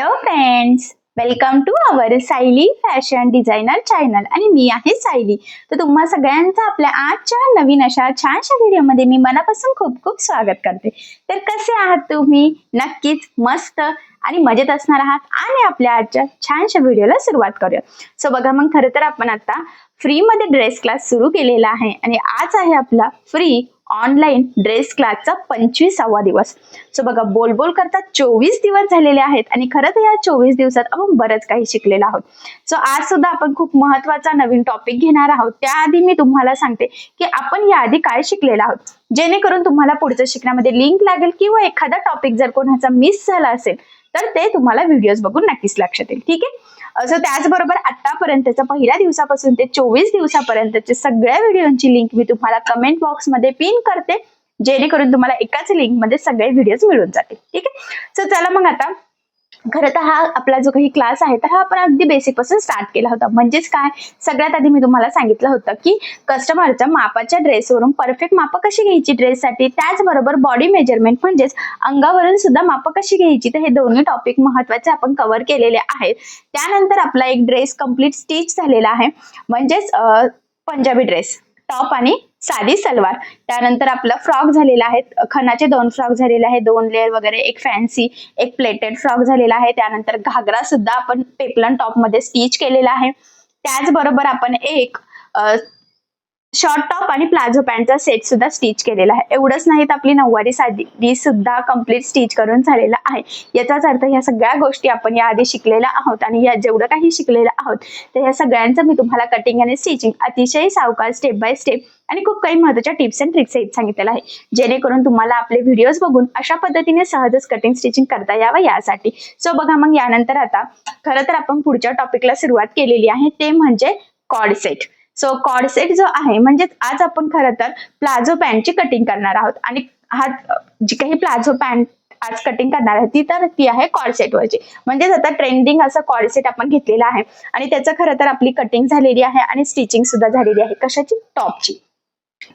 Hello friends, welcome to our Sayali fashion designer channel आणि मी आहे सायली. तर तुम्हा सगळ्यांचं आपल्या आजच्या नवीन अशा छानशा व्हिडिओमध्ये मी मनापासून खूप खूप स्वागत करते. तर कसे आहात तुम्ही? नक्कीच मस्त आणि मजेत असणार आहात आणि आपल्या आजच्या छानशा व्हिडिओला सुरुवात करूया. सो बघा, मग खरं तर आपण आता फ्री मध्ये ड्रेस क्लास सुरू केलेला आहे आणि आज आहे आपला फ्री ऑनलाईन ड्रेस क्लासचा 25वा दिवस. सो बघा, बोल बोल करता 24 दिवस झालेले आहेत आणि खरं तर या 24 दिवसात आपण बरंच काही शिकलेलो आहोत. सो आज सुद्धा आपण खूप महत्वाचा नवीन टॉपिक घेणार आहोत. त्याआधी मी तुम्हाला सांगते की आपण याआधी काय शिकलेलो आहोत, जेणेकरून तुम्हाला पुढच्या शिकण्यामध्ये लिंक लागेल किंवा एखादा टॉपिक जर कोणाचा मिस झाला असेल तर ते तुम्हाला व्हिडिओज बघून नक्कीच लक्षात येईल. ठीक आहे. असं त्याचबरोबर आतापर्यंतच्या पहिल्या दिवसापासून ते 24 दिवसापर्यंतचे सगळ्या व्हिडिओची लिंक मी तुम्हाला कमेंट बॉक्समध्ये पिन करते, जेणेकरून तुम्हाला एकाच लिंक मध्ये सगळे व्हिडिओज मिळून जातील. ठीक आहे. सो चला मग आता खरं तर हा आपला जो काही क्लास आहे तर हा आपण अगदी बेसिक पासून स्टार्ट केला होता. म्हणजेच काय, सगळ्यात आधी मी तुम्हाला सांगितलं होतं की कस्टमरच्या मापाच्या ड्रेसवरून परफेक्ट माप कशी घ्यायची ड्रेससाठी, त्याचबरोबर बॉडी मेजरमेंट म्हणजेच अंगावरून सुद्धा माप कशी घ्यायची. तर हे दोन्ही टॉपिक महत्वाचे आपण कव्हर केलेले आहेत. त्यानंतर आपला एक ड्रेस कम्प्लीट स्टिच झालेला आहे, म्हणजेच पंजाबी ड्रेस, टॉप आणि साधी सलवार. त्यानंतर आपला फ्रॉक झालेला आहे, खणाचे 2 फ्रॉक झालेले आहे, 2 लेअर वगैरे, एक फॅन्सी, एक प्लेटेड फ्रॉक झालेला आहे. त्यानंतर घागरा सुद्धा आपण पेपलन टॉप मध्ये स्टिच केलेला आहे. त्याचबरोबर आपण एक शॉर्ट टॉप आणि प्लाझो पॅन्टचा सेट सुद्धा स्टिच केलेला आहे. एवढंच नाही तर आपली नऊवारी साडी सुद्धा कम्प्लीट स्टिच करून झालेला आहे. याचाच अर्थ ह्या सगळ्या गोष्टी आपण याआधी शिकलेल्या आहोत आणि या जेवढं काही शिकलेलं आहोत तर या सगळ्यांचं मी तुम्हाला कटिंग आणि स्टिचिंग अतिशय सावकाश स्टेप बाय स्टेप आणि खूप काही महत्त्वाच्या टिप्स अँड ट्रिक्स सांगितलेलं आहे, जेणेकरून तुम्हाला आपले व्हिडिओज बघून अशा पद्धतीने सहजच कटिंग स्टिचिंग करता यावं यासाठी. सो बघा, मग यानंतर आता खरं तर आपण पुढच्या टॉपिकला सुरुवात केलेली आहे, ते म्हणजे cord set. So cord set जो आहे, म्हणजे आज आपण खरं तर प्लाझो पॅन्टची कटिंग करणार आहोत आणि हा जी काही प्लाझो पॅन्ट आज कटिंग करणार आहे ती आहे कॉर्ड सेट वरची. म्हणजेच आता ट्रेंडिंग असं कॉर्ड सेट आपण घेतलेला आहे आणि त्याचं खरं तर आपली कटिंग झालेली आहे आणि स्टिचिंग सुद्धा झालेली आहे. कशाची? टॉपची.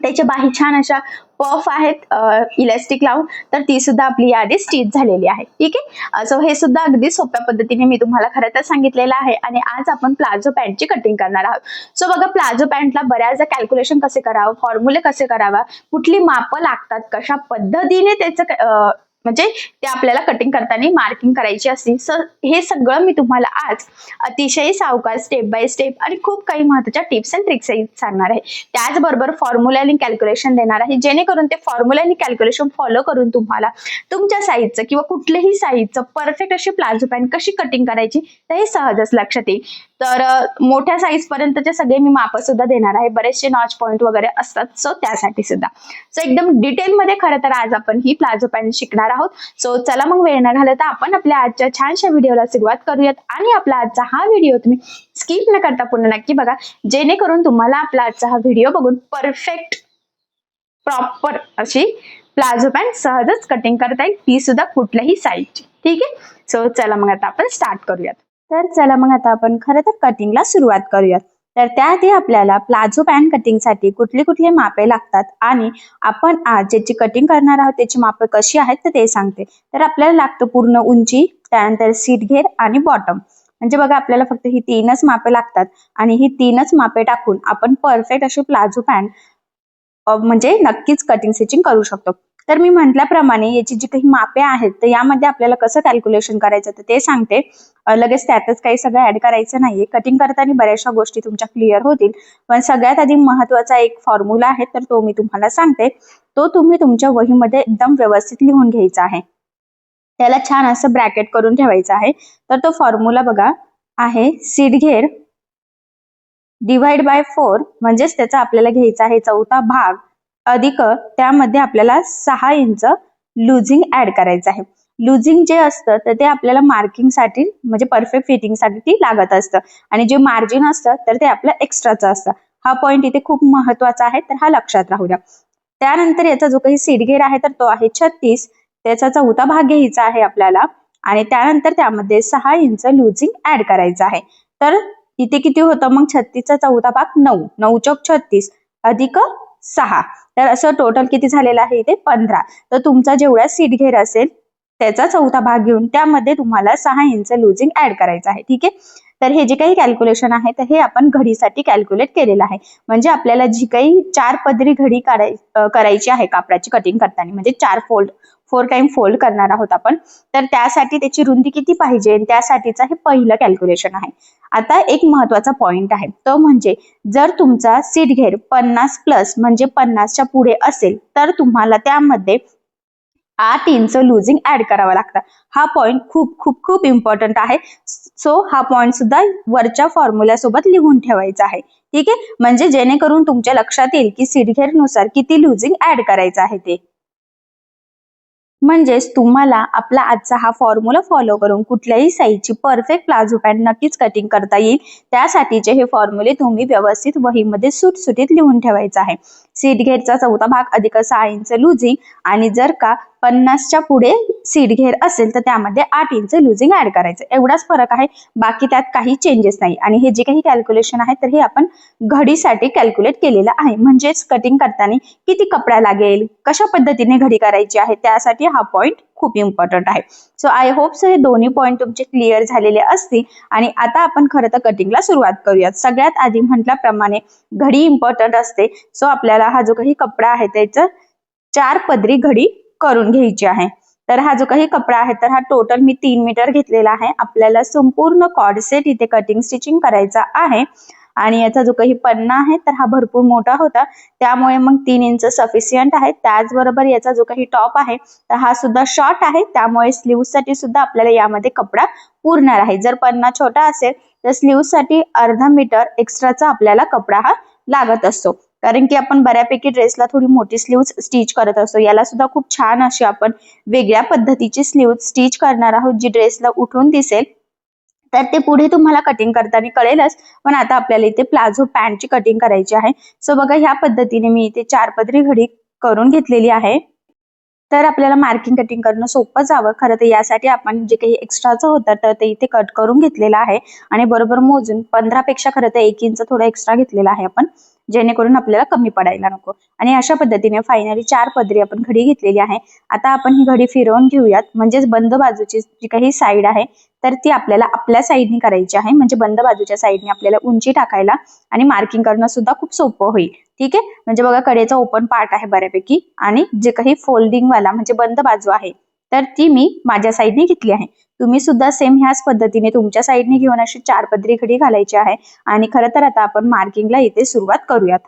त्याचे बाही छान अशा पफ आहेत इलास्टिक लावून, तर ती सुद्धा आपली यादी स्टिच झालेली आहे. ठीक आहे. सो हे सुद्धा अगदी सोप्या पद्धतीने मी तुम्हाला खरं तर सांगितलेलं आहे आणि आज आपण प्लाझो पॅन्टची कटिंग करणार आहोत. सो बघा, प्लाझो पॅन्टला बऱ्याचदा कॅल्क्युलेशन कसे करावं, फॉर्म्युले कसे करावा, कुठली मापं लागतात, कशा पद्धतीने त्याचं म्हणजे ते आपल्याला कटिंग करताना मार्किंग करायची असते. सो हे सगळं मी तुम्हाला आज अतिशय सावकाश स्टेप बाय स्टेप आणि खूप काही महत्त्वाच्या टिप्स अँड ट्रिक्स सांगणार आहे. त्याचबरोबर फॉर्म्युला आणि कॅल्क्युलेशन देणार आहे, जेणेकरून ते फॉर्म्युला आणि कॅल्क्युलेशन फॉलो करून तुम्हाला तुमच्या साईजचं किंवा कुठल्याही साईजचं परफेक्ट अशी प्लाझो पॅन्ट कशी कटिंग करायची तर हे सहजच लक्षात येईल. तर मोठ्या साईज पर्यंतचे सगळे मी माप सुद्धा देणार आहे. बरेचसे नॉच पॉइंट वगैरे असतात, सो त्यासाठी सुद्धा. सो एकदम डिटेलमध्ये खरं तर आज आपण ही प्लाझो पॅन्ट शिकणार आहोत. सो चला मग वेळ न घालवता आपण आपल्या आजच्या छानशा व्हिडिओला सुरुवात करूयात आणि आपला आजचा हा व्हिडिओ तुम्ही स्किप न करता पूर्ण नक्की बघा, जेणेकरून तुम्हाला आपला आजचा हा व्हिडिओ बघून परफेक्ट प्रॉपर अशी प्लाझो पॅन्ट सहजच कटिंग करता येईल, ती सुद्धा कुठल्याही साईजची. ठीक आहे. सो चला मग आता आपण स्टार्ट करूयात. तर चला मग आता आपण खरं तर कटिंगला सुरुवात करूयात. तर त्याआधी आपल्याला प्लाझो पॅन्ट कटिंगसाठी कुठली कुठली मापे लागतात आणि आपण आज ज्याची कटिंग करणार आहोत त्याची मापे कशी आहेत तर ते सांगते. तर आपल्याला लागतं पूर्ण उंची, त्यानंतर सीट घेर आणि बॉटम. म्हणजे बघा, आपल्याला फक्त ही 3च मापे लागतात आणि ही 3च मापे टाकून आपण परफेक्ट अशी प्लाझो पॅन्ट म्हणजे नक्कीच कटिंग स्टिचिंग करू शकतो. तर मी म्हटल्याप्रमाणे याची जी काही मापे आहेत तर यामध्ये आपल्याला कसं कॅल्क्युलेशन करायचं तर ते सांगते. लगेच त्यातच काही सगळं ऍड करायचं नाहीये. कटिंग करताना बऱ्याचशा गोष्टी तुमच्या क्लिअर होतील, पण सगळ्यात आधी महत्वाचा एक फॉर्म्युला आहे तर तो मी तुम्हाला सांगते. तो तुम्ही तुमच्या वहीमध्ये एकदम व्यवस्थित लिहून घ्यायचा आहे. त्याला छान असं ब्रॅकेट करून ठेवायचं आहे. तर तो फॉर्म्युला बघा आहे सीट घेर डिवाइड बाय 4, म्हणजेच त्याचा आपल्याला घ्यायचा आहे 4था भाग अधिक त्यामध्ये आपल्याला 6 इंच लुझिंग ऍड करायचं आहे. लुझिंग जे असतं तर ते आपल्याला मार्किंगसाठी म्हणजे परफेक्ट फिटिंगसाठी ती लागत असतं आणि जे मार्जिन असतं तर ते आपलं एक्स्ट्राचं असतं. हा पॉईंट इथे खूप महत्वाचा आहे, तर हा लक्षात राहू द्या. त्यानंतर याचा जो काही सीट घेर आहे तर तो आहे 36, त्याचा 4था भाग घ्यायचा आहे आपल्याला आणि त्यानंतर त्यामध्ये 6 इंच लुझिंग ऍड करायचं आहे. तर इथे किती होतं मग 36चा 4था भाग 9, 9 चौक 36 अधिक 6, तर असं टोटल किती झालेलं आहे इथे 15. तर तुमचा जेवढा सीट घेर असेल त्याचा चौथा भाग घेऊन त्यामध्ये तुम्हाला 6 इंच लुजिंग ऍड करायचं आहे. ठीक आहे. तर हे जे काही कॅल्क्युलेशन आहे तर हे आपण घडीसाठी कॅल्क्युलेट केलेलं आहे. म्हणजे आपल्याला जी काही 4 पदरी घडी करायची आहे कापडाची कटिंग करताना, म्हणजे 4 टाइम फोल्ड करणार आहोत आपण. तर त्यासाठी त्याची रुंदी किती पाहिजे त्यासाठीचं हे पहिलं कॅल्क्युलेशन आहे. आता एक महत्वाचा पॉइंट आहे तो म्हणजे जर तुमचा सीट घेर 50 प्लस म्हणजे 50च्या पुढे असेल तर तुम्हाला त्यामध्ये 8 इंच लुजिंग ऍड करावं लागतं. हा पॉइंट खूप खूप खूप इम्पॉर्टंट आहे. सो हा पॉइंट सुद्धा वरच्या फॉर्म्युला सोबत लिहून ठेवायचा आहे. ठीक आहे. म्हणजे जेणेकरून तुमच्या लक्षात येईल की सीट नुसार किती लुजिंग ऍड करायचं आहे ते. म्हणजेच तुम्हाला आपला आजचा हा फॉर्म्युला फॉलो करून कुठल्याही साईजची परफेक्ट प्लाझो पॅन्ट नक्कीच कटिंग करता येईल. त्यासाठीचे हे फॉर्म्युले तुम्ही व्यवस्थित वहीमध्ये सुटसुटीत लिहून ठेवायचा आहे. सीट घेरचा चौथा भाग अधिक 6 इंच लुजिंग आणि जर का 50च्या पुढे सीट घेर असेल तर त्यामध्ये 8 इंच लुजिंग ऍड करायचं. एवढाच फरक आहे. बाकी त्यात काही चेंजेस नाही. आणि हे जे काही कॅल्क्युलेशन आहे तर हे आपण घडीसाठी कॅल्क्युलेट केलेलं आहे. म्हणजेच कटिंग करताना किती कपडा लागेल, कशा पद्धतीने घडी करायची आहे त्यासाठी हा पॉइंट खूप इम्पॉर्टंट आहे. सो आय होप सो हे दोन्ही पॉइंट तुमचे क्लिअर झालेले असतील. आणि आता आपण खरं तर कटिंगला सुरुवात करूयात. सगळ्यात आधी म्हटल्याप्रमाणे घडी इम्पॉर्टंट असते. सो आपल्याला हा जो काही कपडा आहे त्याचं 4 पदरी घडी करून घ्यायची आहे. तर हा जो काही कपडा आहे तर हा टोटल मी 3 मीटर घेतलेला आहे. आपल्याला संपूर्ण कॉर्ड सेट इथे कटिंग स्टिचिंग करायचा आहे. आणि याचा जो काही पन्ना आहे तर हा भरपूर मोठा होता त्यामुळे मग 3 इंच सफिशियंट आहे. त्याचबरोबर याचा जो काही टॉप आहे तर हा सुद्धा शॉर्ट आहे त्यामुळे स्लीव्ह साठी सुद्धा आपल्याला यामध्ये कपडा पुरणार आहे. जर पन्ना छोटा असेल तर स्लीव्ह साठी अर्धा मीटर एक्स्ट्राचा आपल्याला कपडा हा लागत असतो. कारण की आपण बऱ्यापैकी ड्रेसला थोडी मोठी स्लीव्ह स्टिच करत असतो. याला सुद्धा खूप छान अशी आपण वेगळ्या पद्धतीची स्लीव्ह स्टिच करणार आहोत जी ड्रेसला उठून दिसेल. तर ते पुढे तुम्हाला कटिंग करताना कळेलच. पण आता आपल्याला इथे प्लाझो पॅन्टची कटिंग करायची आहे. सो बघा ह्या पद्धतीने मी इथे 4 पदरी घडी करून घेतलेली आहे. तर आपल्याला मार्किंग कटिंग करणं सोपं जावं खरं तर यासाठी आपण जे काही एक्स्ट्राचं होतं तर ते इथे कट करून घेतलेलं आहे. आणि बरोबर मोजून 15 पेक्षा खरं तर 1 इंच थोडा एक्स्ट्रा घेतलेला आहे आपण, जेणेकरून आपल्याला कमी पडायला नको. आणि अशा पद्धतीने फायनली 4 पदरी आपण घडी घेतलेली आहे. आता आपण ही घडी फिरवून घेऊयात. म्हणजेच बंद बाजूची जी काही साईड आहे तर ती आपल्याला आपल्या साईडनी करायची आहे. म्हणजे बंद बाजूच्या साईडने आपल्याला उंची टाकायला आणि मार्किंग करणं सुद्धा खूप सोपं होईल. ठीक आहे. म्हणजे बघा कडेचा ओपन पार्ट आहे बऱ्यापैकी आणि जे काही फोल्डिंग वाला म्हणजे बंद बाजू आहे तर ती मी माझ्या साईडने घेतली आहे. तुम्ही सुद्धा सेम ह्याच पद्धतीने तुमच्या साईडने घेऊन अशी 4 पदरी घडी घालायची आहे. आणि खरं तर आता आपण मार्किंगला इथे सुरुवात करूयात.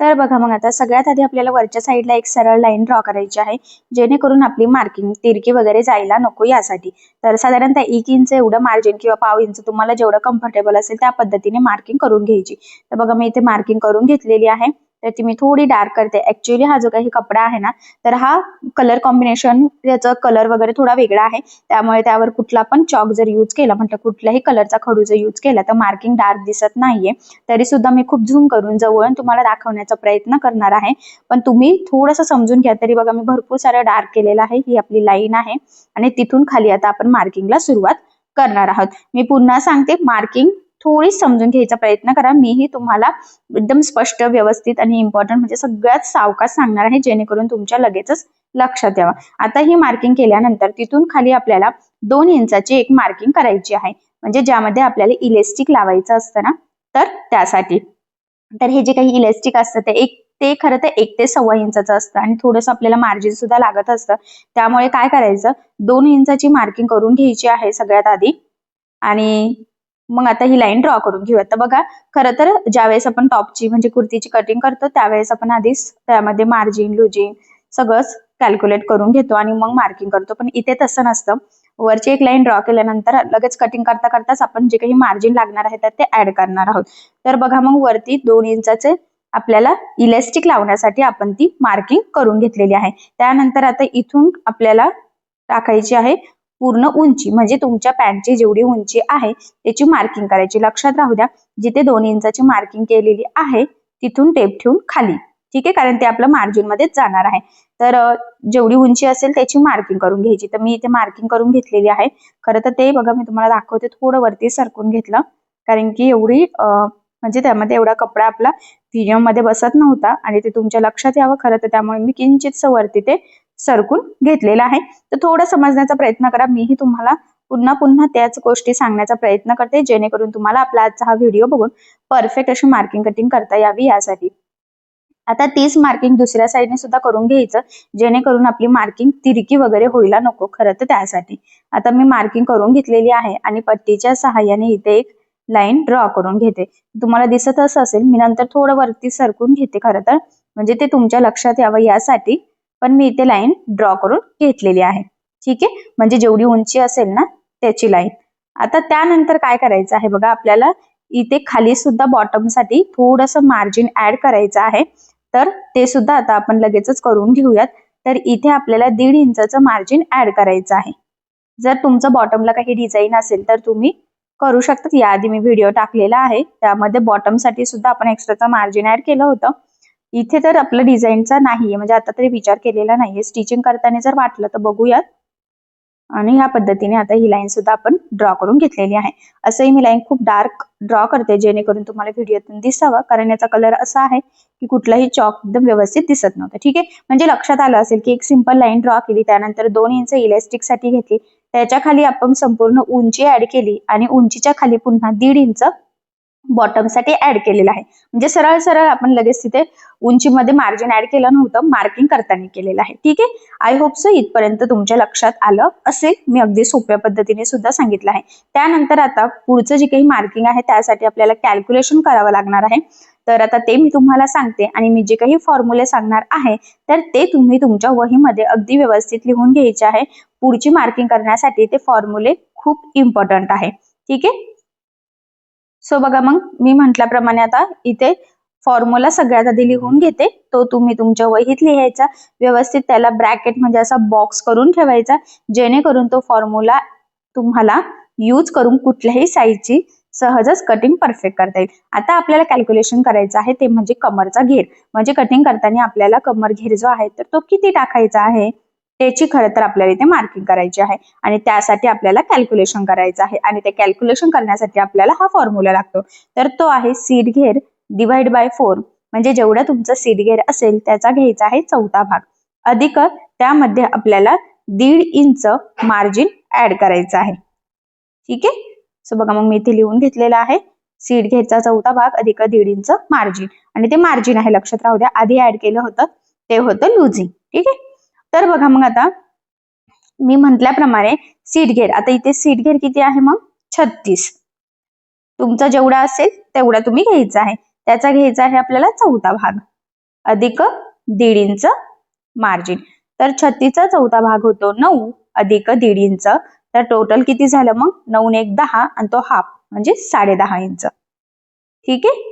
तर बघा मग आता सगळ्यात आधी आपल्याला वरच्या साईडला एक सरळ लाईन ड्रॉ करायची आहे जेणेकरून आपली मार्किंग तिरकी वगैरे जायला नको यासाठी. तर साधारणतः 1 इंच एवढं मार्जिन किंवा पाव इंच तुम्हाला जेवढं कम्फर्टेबल असेल त्या पद्धतीने मार्किंग करून घ्यायची. तर बघा मी इथे मार्किंग करून घेतलेली आहे. तर ती मी थोडी डार्क करते. ऍक्च्युअली हा जो काही कपडा आहे ना तर हा कलर कॉम्बिनेशन याचा कलर वगैरे थोडा वेगळा आहे त्यामुळे त्यावर कुठला पण चॉक जर यूज केला म्हणजे कुठल्याही कलरचा खडू जर यूज केला तर मार्किंग डार्क दिसत नाहीये. तरी सुद्धा मी खूप झूम करून जवळून तुम्हाला दाखवण्याचा प्रयत्न करणार आहे. पण तुम्ही थोडंसं समजून घ्या. तरी बघा मी भरपूर सारं डार्क केलेलं आहे. ही आपली लाईन आहे आणि तिथून खाली आता आपण मार्किंगला सुरुवात करणार आहोत. मी पुन्हा सांगते मार्किंग थोडी समजून घ्यायचा प्रयत्न करा. मीही तुम्हाला एकदम स्पष्ट व्यवस्थित आणि इम्पॉर्टंट म्हणजे सगळ्यात सावकाश सांगणार आहे जेणेकरून तुमच्या लगेचच लक्षात यावं. आता ही मार्किंग केल्यानंतर तिथून खाली आपल्याला 2 इंचाची एक मार्किंग करायची आहे. म्हणजे ज्यामध्ये आपल्याला इलेस्टिक लावायचं असतं ना तर त्यासाठी. तर हे जे काही इलेस्टिक असतं ते खरं तर 1 ते 1.25 इंचाचं असतं आणि थोडंसं आपल्याला मार्जिन सुद्धा लागत असतं. त्यामुळे काय करायचं 2 इंचाची मार्किंग करून घ्यायची आहे सगळ्यात आधी. आणि मग आता ही लाईन ड्रॉ करून घेऊया. तर बघा खरं तर ज्यावेळेस आपण टॉपची म्हणजे कुर्तीची कटिंग करतो त्यावेळेस आपण आधीच त्यामध्ये मार्जिन लुजिंग सगळंच कॅल्क्युलेट करून घेतो आणि मग मार्किंग करतो. पण इथे तसं नसतं. वरची एक लाईन ड्रॉ केल्यानंतर लगेच कटिंग करता करताच आपण जे काही मार्जिन लागणार आहे तर ते ऍड करणार आहोत. तर बघा मग वरती 2 इंचाचे आपल्याला इलेस्टिक लावण्यासाठी आपण ती मार्किंग करून घेतलेली आहे. त्यानंतर आता इथून आपल्याला टाकायची आहे पूर्ण उंची म्हणजे तुमच्या पॅन्टची जेवढी उंची आहे त्याची मार्किंग करायची. लक्षात राहू द्या जिथे 2 इंचाची मार्किंग केलेली आहे तिथून टेप ठेवून खाली. ठीक आहे. कारण ते आपलं मार्जिन मध्येच जाणार आहे. तर जेवढी उंची असेल त्याची मार्किंग करून घ्यायची. तर मी इथे मार्किंग करून घेतलेली आहे. खरं तर ते बघा मी तुम्हाला दाखवते थोडं वरती सरकून घेतलं कारण की एवढी म्हणजे त्यामध्ये एवढा कपडा आपला व्हिडिओ मध्ये बसत नव्हता आणि ते तुमच्या लक्षात यावं खरं तर त्यामुळे मी किंचितसं वरती ते सरकून घेतलेला आहे. तर थोडं समजण्याचा प्रयत्न करा. मीही तुम्हाला पुन्हा पुन्हा त्याच गोष्टी सांगण्याचा प्रयत्न करते, जेणेकरून तुम्हाला आपला आजचा हा व्हिडिओ बघून परफेक्ट अशी मार्किंग कटिंग करता यावी यासाठी. आता तीच मार्किंग दुसऱ्या साईडने सुद्धा करून घ्यायचं, जेणेकरून आपली मार्किंग तिरकी वगैरे व्हायला नको. खरं तर त्यासाठी आता मी मार्किंग करून घेतलेली आहे आणि पट्टीच्या सहाय्याने इथे एक लाईन ड्रॉ करून घेते. तुम्हाला दिसतच असेल, मी नंतर थोडं वरती सरकून घेते खरं तर, म्हणजे ते तुमच्या लक्षात यावं यासाठी. पण मी इथे लाईन ड्रॉ करून घेतलेली आहे. ठीक आहे, म्हणजे जेवढी उंची असेल ना त्याची लाईन. आता त्यानंतर काय करायचं आहे बघा, आपल्याला इथे खाली सुद्धा बॉटम साठी थोडंसं मार्जिन ऍड करायचं आहे. तर ते सुद्धा आता आपण लगेचच करून घेऊयात. तर इथे आपल्याला 1.5 इंचाचं मार्जिन ऍड करायचं आहे. जर तुमचं बॉटमला काही डिझाईन असेल तर तुम्ही करू शकतात. याआधी मी व्हिडिओ टाकलेला आहे, त्यामध्ये बॉटम साठी सुद्धा आपण एक्स्ट्राचं मार्जिन ऍड केलं होतं. इथे तर आपलं डिझाईनचा नाहीये, म्हणजे आता तरी विचार केलेला नाहीये. स्टिचिंग करताना जर वाटलं तर बघूयात. आणि ह्या पद्धतीने आता ही लाईन सुद्धा आपण ड्रॉ करून घेतलेली आहे. असंही मी लाईन खूप डार्क ड्रॉ करते, जेणेकरून तुम्हाला व्हिडिओतून दिसावं, कारण याचा कलर असा आहे की कुठलाही चॉक एकदम व्यवस्थित दिसत नव्हतं. ठीक आहे, म्हणजे लक्षात आलं असेल की एक सिंपल लाईन ड्रॉ केली, त्यानंतर 2 इंच इलास्टिक साठी घेतली, त्याच्या खाली आपण संपूर्ण उंची ऍड केली आणि उंचीच्या खाली पुन्हा 1.5 इंच बॉटम साठी ऍड केलेला आहे. म्हणजे सरळ सरळ आपण लगेच तिथे उंचीमध्ये मार्जिन ऍड केलं नव्हतं, मार्किंग करताना केलेलं आहे. ठीक आहे, आय होप सो इथपर्यंत तुमच्या लक्षात आलं असेल. मी अगदी सोप्या पद्धतीने सुद्धा सांगितलं आहे. त्यानंतर आता पुढचं जे काही मार्किंग आहे त्यासाठी आपल्याला कॅल्क्युलेशन करावं लागणार आहे. तर आता ते मी तुम्हाला सांगते आणि मी जे काही फॉर्म्युले सांगणार आहे तर ते तुम्ही तुमच्या वहीमध्ये अगदी व्यवस्थित लिहून घ्यायचे आहे. पुढची मार्किंग करण्यासाठी ते फॉर्म्युले खूप इम्पॉर्टंट आहे. ठीक आहे, सो बघा, मग मी म्हटल्याप्रमाणे आता इथे फॉर्म्युला सगळ्यात आधी लिहून घेते. तो तुम्ही तुमच्या वहीत लिहायचा, व्यवस्थित त्याला ब्रॅकेट म्हणजे असा बॉक्स करून ठेवायचा, जेणेकरून तो फॉर्म्युला तुम्हाला यूज करून कुठल्याही साईजची सहजच कटिंग परफेक्ट करता येईल. आता आपल्याला कॅल्क्युलेशन करायचं आहे ते म्हणजे कमरचा घेर. म्हणजे कटिंग करताना आपल्याला कमर घेर जो आहे तर तो किती टाकायचा आहे त्याची खरं तर आपल्याला इथे मार्किंग करायची आहे आणि त्यासाठी आपल्याला कॅल्क्युलेशन करायचं आहे. आणि ते कॅल्क्युलेशन करण्यासाठी आपल्याला हा फॉर्म्युला लागतो. तर तो आहे सीट घेर डिवाइड बाय 4, म्हणजे जेवढा तुमचा सीट घेर असेल त्याचा घ्यायचा आहे 1/4 भाग, अधिक त्यामध्ये आपल्याला 1.5 इंच मार्जिन ऍड करायचं आहे. ठीक आहे, सो बघा, मग मी इथे लिहून घेतलेला आहे सीट घेरचा 1/4 भाग अधिक 1.5 इंच मार्जिन. आणि ते मार्जिन आहे, लक्षात राहू द्या, आधी ऍड केलं होतं ते होतं लुझिंग. ठीक आहे, तर बघा मग आता मी म्हटल्याप्रमाणे सीट घेर, आता इथे सीट घेर किती आहे मग 36. तुमचा जेवढा असेल तेवढा तुम्ही घ्यायचा आहे. त्याचा घ्यायचा आहे आपल्याला 1/4 भाग अधिक 1.5 इंच मार्जिन. तर 36चा 1/4 भाग होतो 9 अधिक 1.5 इंच. तर टोटल किती झालं मग 9 ने 1 10 आणि तो हाफ म्हणजे 10.5 इंच. ठीक आहे,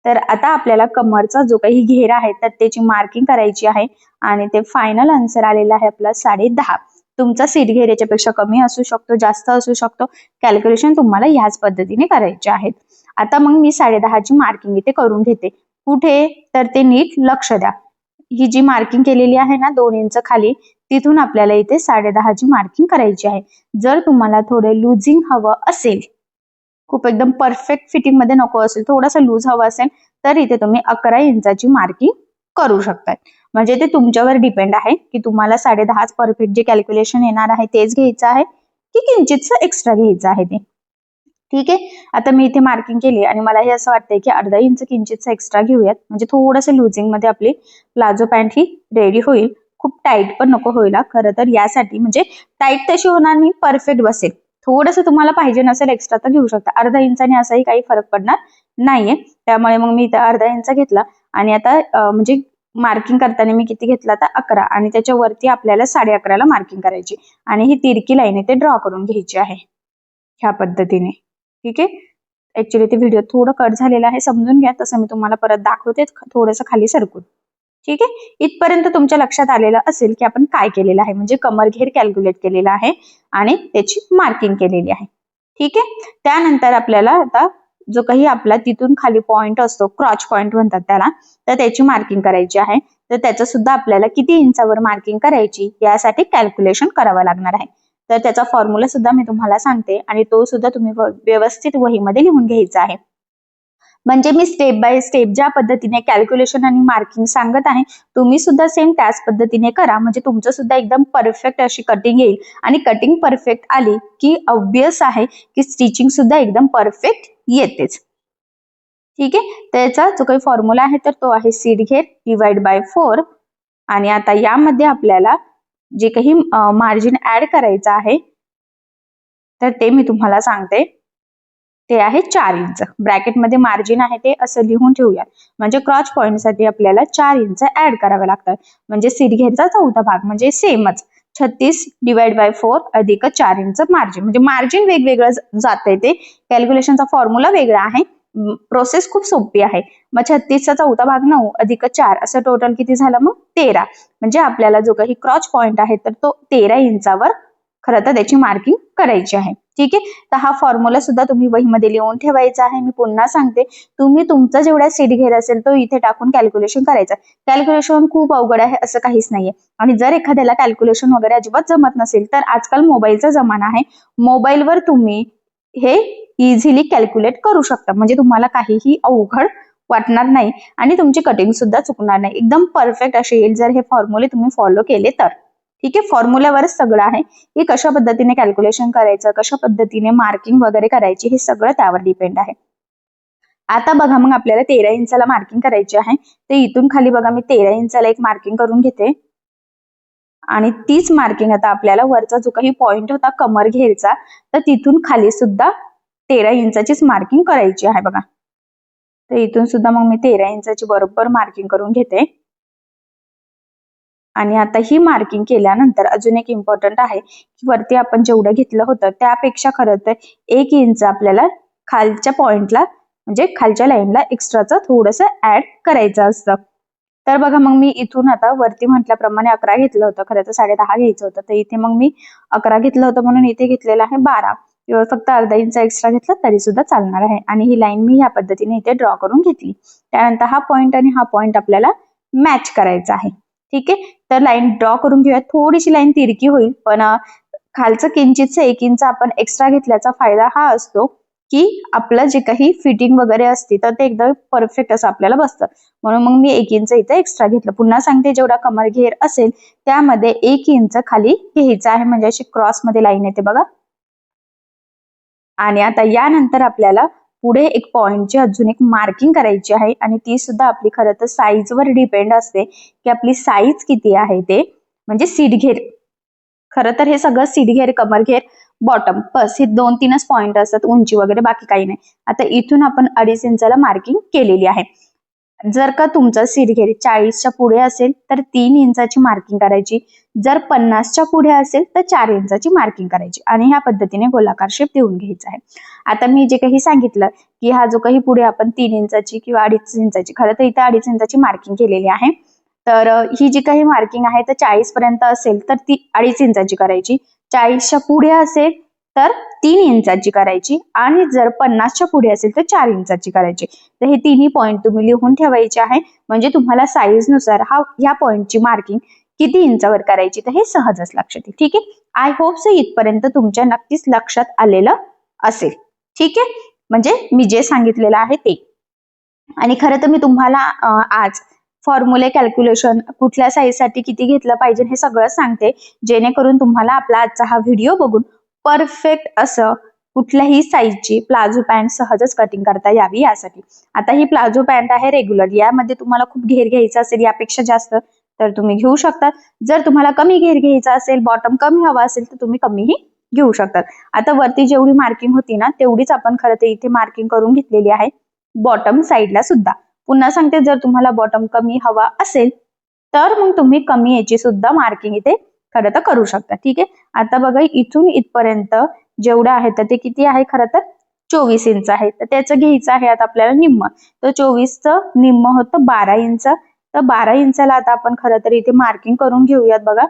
तर आता आपल्याला कमरचा जो काही घेर आहे तर त्याची मार्किंग करायची आहे आणि ते फायनल आन्सर आलेला आहे आपला 10.5. तुमचा सीट घेर याच्यापेक्षा कमी असू शकतो, जास्त असू शकतो. कॅल्क्युलेशन तुम्हाला ह्याच पद्धतीने करायचे आहेत. आता मग मी 10.5ची मार्किंग इथे करून घेते. कुठे तर ते नीट लक्ष द्या. ही जी मार्किंग केलेली आहे ना 2 इंच खाली, तिथून आपल्याला इथे 10.5ची मार्किंग करायची आहे. जर तुम्हाला थोडे लुझिंग हवं असेल, खूप एकदम परफेक्ट फिटिंग मध्ये नको असेल, थोडासा लूज हवा असेल, तर इथे तुम्ही 11 इंचाची मार्किंग करू शकता. म्हणजे ते तुमच्यावर डिपेंड आहे की तुम्हाला 10.5 परफेक्ट जे कॅल्क्युलेशन येणार आहे तेच घ्यायचं आहे की किंचितच एक्स्ट्रा घ्यायचं आहे ते. ठीक आहे, आता मी इथे मार्किंग केली आणि मला हे असं वाटतंय की अर्धा इंच किंचितचं एक्स्ट्रा घेऊयात, म्हणजे थोडंसं लुझिंग मध्ये आपली प्लाझो पॅन्ट ही रेडी होईल. खूप टाईट पण नको व्हायला खरं तर यासाठी, म्हणजे टाईट तशी होणार नाही, परफेक्ट बसेल. थोडंसं तुम्हाला पाहिजे नसेल एक्स्ट्रा तर घेऊ शकता, अर्धा इंचाने असाही काही फरक पडणार नाहीये. त्यामुळे मग मी इथे अर्धा इंच घेतला आणि आता म्हणजे मार्किंग करताना मी किती घेतला आता 11 आणि त्याच्यावरती आपल्याला 11.5ला मार्किंग करायची आणि ही तिरकी लाईन इथे ड्रॉ करून घ्यायची आहे ह्या पद्धतीने. ठीक आहे, ऍक्च्युली ते व्हिडिओ थोडं कट झालेला आहे, समजून घ्या. तसं मी तुम्हाला परत दाखवते थोडंसं खाली सरकून. ठीक आहे, इथपर्यंत तुमच्या लक्षात आलेलं असेल की आपण काय केलेलं आहे, म्हणजे कमर घेर कॅल्क्युलेट केलेला आहे आणि त्याची मार्किंग केलेली आहे. ठीक आहे, त्यानंतर आपल्याला आता जो काही आपला तिथून खाली पॉइंट असतो, क्रॉच पॉइंट म्हणतात त्याला, तर त्याची मार्किंग करायची आहे. तर त्याचं सुद्धा आपल्याला किती इंचावर मार्किंग करायची यासाठी कॅल्क्युलेशन करावं लागणार आहे. तर त्याचा फॉर्म्युला सुद्धा मी तुम्हाला सांगते आणि तो सुद्धा तुम्ही व्यवस्थित वहीमध्ये लिहून घ्यायचा आहे. म्हणजे मी स्टेप बाय स्टेप ज्या पद्धतीने कॅल्क्युलेशन आणि मार्किंग सांगत आहे तुम्ही सुद्धा सेम त्याच पद्धतीने करा, म्हणजे तुमचं सुद्धा एकदम परफेक्ट अशी कटिंग येईल. आणि कटिंग परफेक्ट आली की ऑब्वियस आहे की स्टिचिंग सुद्धा एकदम परफेक्ट येतेच. ठीक आहे, त्याचा जो काही फॉर्म्युला आहे तर तो आहे सीड घेर डिवाइड बाय 4. आणि आता यामध्ये आपल्याला जे काही मार्जिन ऍड करायचं आहे तर ते मी तुम्हाला सांगते. ते आहे 4 इंच. ब्रॅकेटमध्ये मार्जिन आहे ते असं लिहून ठेवूया, म्हणजे क्रॉच पॉईंट साठी आपल्याला 4 इंच ऍड करावे लागतात. म्हणजे सीड घेरचा चौथा भाग म्हणजे सेमच 36 डिवाइड बाय 4 अधिक 4 इंच मार्जिन. म्हणजे मार्जिन वेगवेगळं जातंय, ते कॅल्क्युलेशनचा फॉर्म्युला वेगळा आहे, प्रोसेस खूप सोपी आहे. मग 36 चा चौथा भाग 9 अधिक 4 असं टोटल किती झालं मग 13. म्हणजे आपल्याला जो काही क्रॉच पॉईंट आहे तर तो 13 इंचावर खरं तर त्याची मार्किंग करायची आहे. ठीक आहे, तर हा फॉर्म्युला सुद्धा तुम्ही वहीमध्ये लिहून ठेवायचा आहे. मी पुन्हा सांगते, तुम्ही तुमचा जेवढा सीड घेर असेल तो इथे टाकून कॅल्क्युलेशन करायचं. कॅल्क्युलेशन खूप अवघड आहे असं काहीच नाहीये. आणि जर एखाद्याला कॅल्क्युलेशन वगैरे अजिबात जमत नसेल तर आजकाल मोबाईलचा जमाना आहे, मोबाईलवर तुम्ही हे इझिली कॅल्क्युलेट करू शकता. म्हणजे तुम्हाला काहीही अवघड वाटणार नाही आणि तुमची कटिंग सुद्धा चुकणार नाही, एकदम परफेक्ट असे येईल जर हे फॉर्म्युले तुम्ही फॉलो केले तर. ठीक आहे, फॉर्म्युल्यावरच सगळं आहे की कशा पद्धतीने कॅल्क्युलेशन करायचं, कशा पद्धतीने मार्किंग वगैरे करायची, हे सगळं त्यावर डिपेंड आहे. आता बघा, मग आपल्याला 13 इंचाला मार्किंग करायची आहे, तर इथून खाली बघा मी 13 इंचाला एक मार्किंग करून घेते. आणि तीच मार्किंग आता आपल्याला वरचा जो काही पॉइंट होता कमर घेरचा तर तिथून खाली सुद्धा 13 इंचाचीच मार्किंग करायची आहे बघा. तर इथून सुद्धा मग मी 13 इंचाची बरोबर मार्किंग करून घेते. आणि आता ही मार्किंग केल्यानंतर अजून एक इम्पॉर्टंट आहे की वरती आपण जेवढं घेतलं होतं त्यापेक्षा खरं तर 1 इंच आपल्याला खालच्या पॉइंटला म्हणजे खालच्या लाईनला एक्स्ट्राचं थोडंसं ऍड करायचं असतं. तर बघा, मग मी इथून आता वरती म्हटल्याप्रमाणे 11 घेतलं होतं, खरं तर 10.5 घ्यायचं होतं, तर इथे मग मी 11 घेतलं होतं म्हणून इथे घेतलेलं आहे 12 किंवा फक्त अर्धा इंच एक्स्ट्रा घेतलं तरी सुद्धा चालणार आहे. आणि ही लाईन मी ह्या पद्धतीने इथे ड्रॉ करून घेतली. त्यानंतर हा पॉइंट आणि हा पॉइंट आपल्याला मॅच करायचा आहे. ठीक आहे, तर लाईन ड्रॉ करून घेऊया. थोडीशी लाईन तिरकी होईल, पण खालचं किंचितचं 1 इंच आपण एक्स्ट्रा घेतल्याचा फायदा हा असतो की आपलं जे काही फिटिंग वगैरे असते तर ते एकदम परफेक्ट असं आपल्याला बसतं. म्हणून मग मी 1 इंच इथे एक्स्ट्रा घेतलं. पुन्हा सांगते, जेवढा कमर घेर असेल त्यामध्ये 1 इंच खाली घ्यायचं आहे, म्हणजे अशी क्रॉस मध्ये लाईन येते बघा. आणि आता यानंतर आपल्याला पुढे एक पॉइंटची अजून एक मार्किंग करायची आहे आणि ती सुद्धा आपली खरं तर साईजवर डिपेंड असते की आपली साईज किती आहे ते. म्हणजे सीड घेर, खरं तर हे सगळं सीड घेर, कमर घेर, बॉटम, बस हे 2-3च पॉइंट असतात, उंची वगैरे बाकी काही नाही. आता इथून आपण 2.5 इंचाला मार्किंग केलेली आहे. जर का तुमचा सीड घेर 40च्या पुढे असेल तर 3 इंचाची मार्किंग करायची, जर 50च्या पुढे असेल तर 4 इंचाची मार्किंग करायची आणि ह्या पद्धतीने गोलाकार शेप देऊन घ्यायचा आहे. आता मी जे काही सांगितलं की हा जो काही पुढे आपण 3 इंचाची किंवा 2.5 इंचाची, खरं तर इथे 2.5 इंचाची मार्किंग केलेली आहे. तर ही जी काही मार्किंग आहे तर 40 पर्यंत असेल तर ती 2.5 इंचाची करायची, 40च्या पुढे असेल तर 3 इंचाची करायची आणि जर 50च्या पुढे असेल तर 4 इंचाची करायची. तर हे तिन्ही पॉइंट तुम्ही लिहून ठेवायचे आहे, म्हणजे तुम्हाला साईज नुसार ह्या पॉइंटची मार्किंग किती इंचावर करायची तर हे सहजच लक्षात येईल. ठीक आहे, आय होप सो इथपर्यंत तुमच्या नक्कीच लक्षात आलेलं असेल. ठीक आहे, म्हणजे मी जे सांगितलेलं आहे ते. आणि खरं तर मी तुम्हाला आज फॉर्म्युले कॅल्क्युलेशन कुठल्या साईजसाठी किती घेतलं पाहिजे हे सगळं सांगते, जेणेकरून तुम्हाला आपला आजचा हा व्हिडिओ बघून परफेक्ट असं कुठल्याही साईजची प्लाझो पॅन्ट सहजच कटिंग करता यावी यासाठी. आता ही प्लाझो पॅन्ट आहे रेग्युलर, यामध्ये तुम्हाला खूप घेर घ्यायचा असेल यापेक्षा जास्त तर तुम्ही घेऊ शकता. जर तुम्हाला कमी घेर घ्यायचा असेल, बॉटम कमी हवा असेल तर तुम्ही कमीही घेऊ शकतात. आता वरती जेवढी मार्किंग होती ना तेवढीच आपण खरं तर इथे मार्किंग करून घेतलेली आहे बॉटम साईडला सुद्धा. पुन्हा सांगते, जर तुम्हाला बॉटम कमी हवा असेल तर मग तुम्ही कमी याची सुद्धा मार्किंग इथे खरं तर करू शकता. ठीक आहे, आता बघा इथून इथपर्यंत जेवढं आहे तर ते किती आहे, खरं तर 24 इंच आहे. तर त्याचं घ्यायचं आहे आता आपल्याला निम्म, तर 24चं निम्म होतं 12 इंच. तर 12 इंचाला आता आपण खरं तर इथे मार्किंग करून घेऊयात बघा.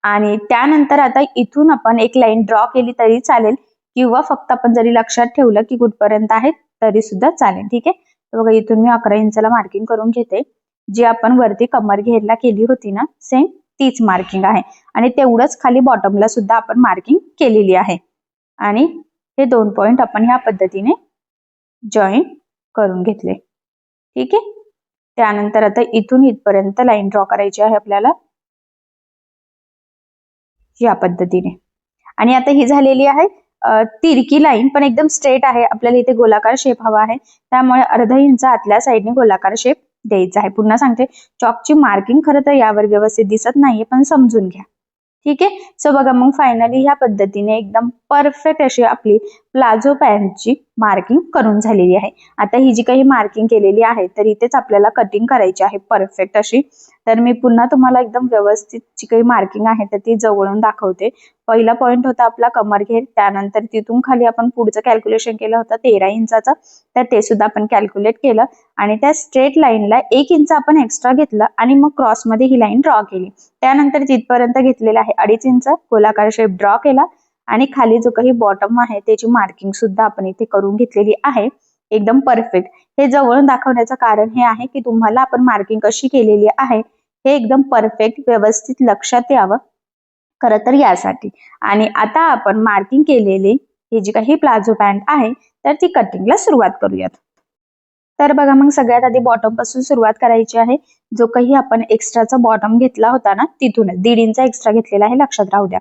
आणि त्यानंतर आता इथून आपण एक लाईन ड्रॉ केली तरी चालेल किंवा फक्त आपण जरी लक्षात ठेवलं की कुठपर्यंत आहे तरी सुद्धा चालेल. ठीक आहे, तर बघा इथून मी 11 इंचाला मार्किंग करून घेते. जी आपण वरती कमर घेरला केली होती ना सेम तीच मार्किंग आहे आणि तेवढंच खाली बॉटमला सुद्धा आपण मार्किंग केलेली आहे. आणि हे 2 पॉइंट आपण ह्या पद्धतीने जॉईन करून घेतले. ठीक आहे. त्यानंतर आता इथून इथपर्यंत लाईन ड्रॉ करायची आहे आपल्याला या पद्धतीने. आणि आता ही झालेली आहे तिरकी लाईन, पण एकदम स्ट्रेट आहे. आपल्याला इथे गोलाकार शेप हवा आहे, त्यामुळे अर्धा इंच आतल्या साईडने गोलाकार शेप द्यायचा आहे. पुन्हा सांगते, चॉकची मार्किंग खरं तर यावर व्यवस्थित दिसत नाहीये, पण समजून घ्या. ठीक आहे. सो बघा मग फायनली ह्या पद्धतीने एकदम परफेक्ट अशी आपली प्लाझो पॅन्टची मार्किंग करून झालेली आहे. आता ही जी काही मार्किंग केलेली आहे तर इथेच आपल्याला कटिंग करायची आहे परफेक्ट अशी. तर मी पुन्हा तुम्हाला एकदम व्यवस्थित जी काही मार्किंग आहे तर ती जवळून दाखवते. पहिला पॉईंट होता आपला कमर घेर, त्यानंतर तिथून खाली आपण पुढचं कॅल्क्युलेशन केलं होतं 13 इंचाचं, तर ते सुद्धा आपण कॅल्क्युलेट केलं आणि त्या स्ट्रेट लाईनला 1 इंच आपण एक्स्ट्रा घेतलं आणि मग क्रॉसमध्ये ही लाईन ड्रॉ केली. त्यानंतर तिथपर्यंत घेतलेला आहे 2.5 इंच गोलाकार शेप ड्रॉ केला आणि खाली जो काही बॉटम आहे त्याची मार्किंग सुद्धा आपण इथे करून घेतलेली आहे एकदम परफेक्ट. हे जवळून दाखवण्याचं कारण हे आहे की तुम्हाला आपण मार्किंग कशी केलेली आहे हे एकदम परफेक्ट व्यवस्थित लक्षात यावं खरं तर यासाठी. आणि आता आपण मार्किंग केलेली ही जी काही प्लाझो पॅन्ट आहे तर ती कटिंगला सुरुवात करूयात. तर बघा मग सगळ्यात आधी बॉटम पासून सुरुवात करायची आहे. जो काही आपण एक्स्ट्राचा बॉटम घेतला होता ना तिथूनच 1.5 इंच एक्स्ट्रा घेतलेला आहे, लक्षात राहू द्या.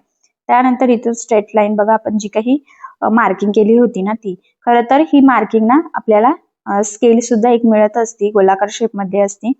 त्यानंतर इथून स्ट्रेट लाईन बघा आपण जी काही मार्किंग केली होती ना ती, खरं तर ही मार्किंग ना आपल्याला स्केल सुद्धा एक मिळत असती, गोलाकार शेप मध्ये असते,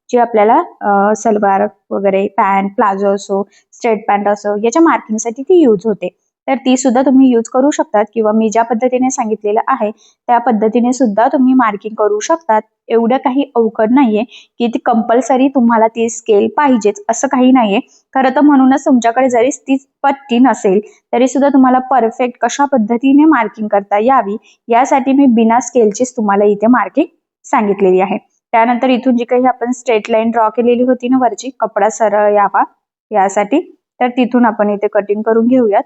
जी आपल्याला सलवार वगैरे पॅन्ट प्लाझो असो स्ट्रेट पॅन्ट असो याच्या मार्किंगसाठी ती यूज होते. तर ती सुद्धा तुम्ही यूज करू शकतात किंवा मी ज्या पद्धतीने सांगितलेलं आहे त्या पद्धतीने सुद्धा तुम्ही मार्किंग करू शकतात. एवढं काही अवघड नाहीये की ती कंपल्सरी तुम्हाला ती स्केल पाहिजेच असं काही नाहीये. खरं तर म्हणूनच तुमच्याकडे जरी ती पट्टी नसेल तरी सुद्धा तुम्हाला परफेक्ट कशा पद्धतीने मार्किंग करता यावी यासाठी मी बिना स्केलचीच तुम्हाला इथे मार्किंग सांगितलेली आहे. त्यानंतर इथून जी काही आपण स्ट्रेट लाईन ड्रॉ केलेली होती ना वरची, कपडा सरळ यावा यासाठी, तर तिथून आपण इथे कटिंग करून घेऊयात.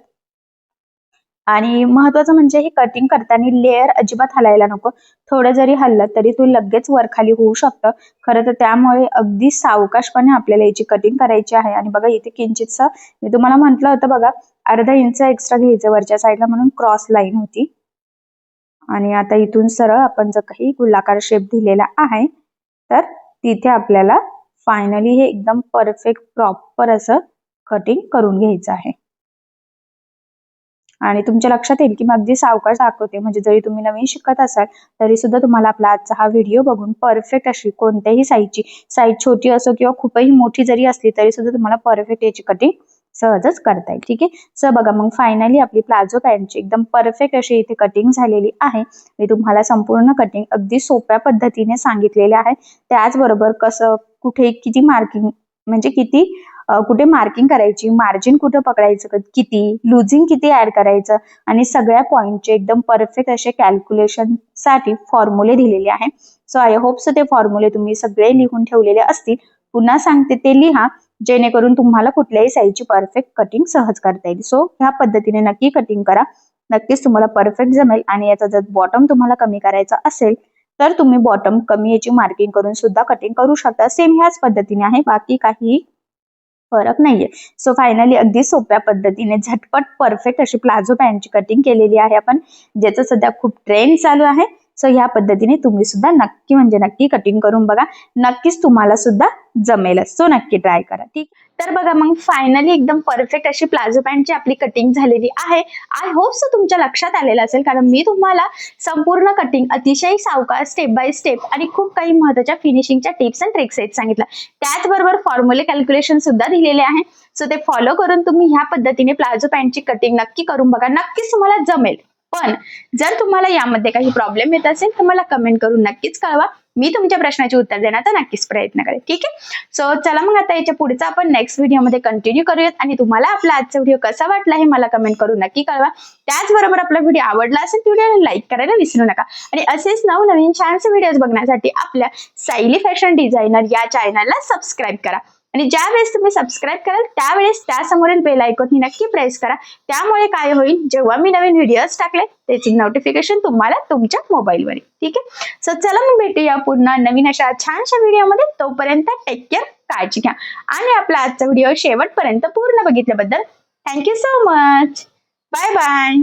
आणि महत्वाचं म्हणजे हे कटिंग करताना लेअर अजिबात हलायला नको. थोडं जरी हल्लं तरी तो लगेच वरखाली होऊ शकतं. खरं तर त्यामुळे अगदी सावकाशपणे आपल्याला याची कटिंग करायची आहे. आणि बघा इथे किंचितसं मी तुम्हाला म्हटलं होतं बघा अर्धा इंच एक्स्ट्रा घ्यायचं वरच्या साईडला म्हणून क्रॉस लाईन होती. आणि आता इथून सरळ आपण जर काही गोलाकार शेप दिलेला आहे तर तिथे आपल्याला फायनली हे एकदम परफेक्ट प्रॉपर असं कटिंग करून घ्यायचं आहे. आणि तुमच्या लक्षात येईल की मी अगदी सावकाश दाखवते, म्हणजे जरी तुम्ही नवीन शिकत असाल तरी सुद्धा तुम्हाला आपला आजचा हा व्हिडिओ बघून परफेक्ट अशी कोणत्याही साईजची, साईज छोटी असो किंवा खूपही मोठी जरी असली तरी सुद्धा तुम्हाला परफेक्ट याची कटिंग सहजच करता येईल. ठीक आहे. सो बघा मग फायनली आपली प्लाझो पॅन्टची एकदम परफेक्ट अशी इथे कटिंग झालेली आहे. मी तुम्हाला संपूर्ण कटिंग अगदी सोप्या पद्धतीने सांगितलेले आहे. त्याचबरोबर कसं कुठे किती मार्किंग म्हणजे किती कुठे मार्किंग करायची, मार्जिन कुठे पकडायचं, किती लुजिंग किती ऍड करायचं आणि सगळ्या पॉइंटचे एकदम परफेक्ट असे कॅल्क्युलेशन साठी फॉर्म्युले दिलेले आहे. सो आय होप सो ते फॉर्म्युले तुम्ही सगळे लिहून ठेवलेले असतील. पुन्हा सांगते ते लिहा जेणेकरून तुम्हाला कुठल्याही साईजची परफेक्ट कटिंग सहज करता येईल. सो ह्या पद्धतीने नक्की कटिंग करा, नक्कीच तुम्हाला परफेक्ट जमेल. आणि याचा जर बॉटम तुम्हाला कमी करायचा असेल तर तुम्ही बॉटम कमी याची मार्किंग करून सुद्धा कटिंग करू शकता. सेम ह्याच पद्धतीने आहे, बाकी काही फरक नाहीये. सो फायनली अगदी सोप्या पद्धतीने झटपट परफेक्ट अशी प्लाझो पॅन्टची कटिंग केलेली आहे आपण, ज्याचं सध्या खूप ट्रेंड चालू आहे. सो ह्या पद्धतीने तुम्ही सुद्धा नक्की म्हणजे नक्की कटिंग करून बघा, नक्कीच तुम्हाला सुद्धा जमेल. सो नक्की ट्राय करा. ठीक. तर बघा मग फायनली एकदम परफेक्ट अशी प्लाझो पॅन्टची आपली कटिंग झालेली आहे. आय होप सो तुमच्या लक्षात आलेलं असेल, कारण मी तुम्हाला संपूर्ण कटिंग अतिशय सावकाश स्टेप बाय स्टेप आणि खूप काही महत्त्वाच्या फिनिशिंगच्या टिप्स अँड ट्रिक्स आहेत सांगितलं. त्याचबरोबर फॉर्म्युले कॅल्क्युलेशन सुद्धा दिलेले आहे. सो ते फॉलो करून तुम्ही ह्या पद्धतीने प्लाझो पॅन्टची कटिंग नक्की करून बघा, नक्कीच तुम्हाला जमेल. पण जर तुम्हाला यामध्ये काही प्रॉब्लेम येत असेल तर मला कमेंट करून नक्कीच कळवा. मी तुमच्या प्रश्नाचे उत्तर देण्याचा नक्कीच प्रयत्न करेन. ठीक आहे. सो चला मग आता याच्या पुढचा आपण नेक्स्ट व्हिडिओमध्ये कंटिन्यू करूयात. आणि तुम्हाला आपला आजचा व्हिडिओ कसा वाटला हे मला कमेंट करून नक्की कळवा. त्याचबरोबर आपला व्हिडिओ आवडला असेल तर व्हिडिओला लाईक करायला विसरू नका. आणि असेच नवनवीन छानसे व्हिडिओज बघण्यासाठी आपल्या सायली फॅशन डिझायनर या चॅनलला सबस्क्राईब करा. आणि ज्या वेळेस तुम्ही सबस्क्राईब कराल त्यावेळेस त्यासमोरील बेल आयकॉन ही नक्की प्रेस करा. त्यामुळे काय होईल, जेव्हा मी नवीन व्हिडिओज टाकले त्याची नोटिफिकेशन तुम्हाला तुमच्या मोबाईलवर येईल. ठीक आहे. सो चला मग भेटूया पुन्हा नवीन अशा छानशा व्हिडिओमध्ये. तोपर्यंत टेक केअर, काळजी घ्या. आणि आपला आजचा व्हिडिओ शेवटपर्यंत पूर्ण बघितल्याबद्दल thank you so much. Bye bye.